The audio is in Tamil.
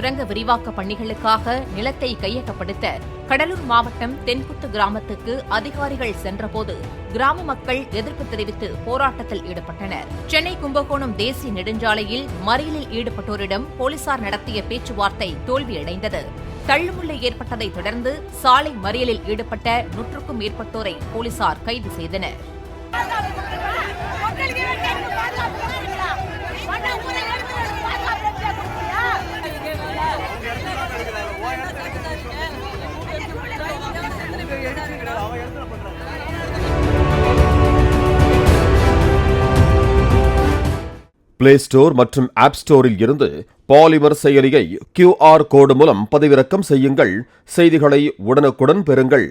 சுரங்க விரிவாக்க பணிகளுக்காக நிலத்தை கையகப்படுத்த கடலூர் மாவட்டம் தென்புத்து கிராமத்துக்கு அதிகாரிகள் சென்றபோது கிராம மக்கள் எதிர்ப்பு தெரிவித்து போராட்டத்தில் ஈடுபட்டனர். சென்னை கும்பகோணம் தேசிய நெடுஞ்சாலையில் மறியலில் ஈடுபட்டோரிடம் போலீசார் நடத்திய பேச்சுவார்த்தை தோல்வியடைந்தது. தள்ளுமுள்ளு ஏற்பட்டதைத் தொடர்ந்து சாலை மறியலில் ஈடுபட்ட 100க்கும் மேற்பட்டோரை போலீசார் கைது செய்தனர். பிளே ஸ்டோர் மற்றும் ஆப் ஸ்டோரில் இருந்து பாலிமர் செயலியை QR கோடு மூலம் பதிவிறக்கம் செய்யுங்கள். செய்திகளை உடனுக்குடன் பெறுங்கள்.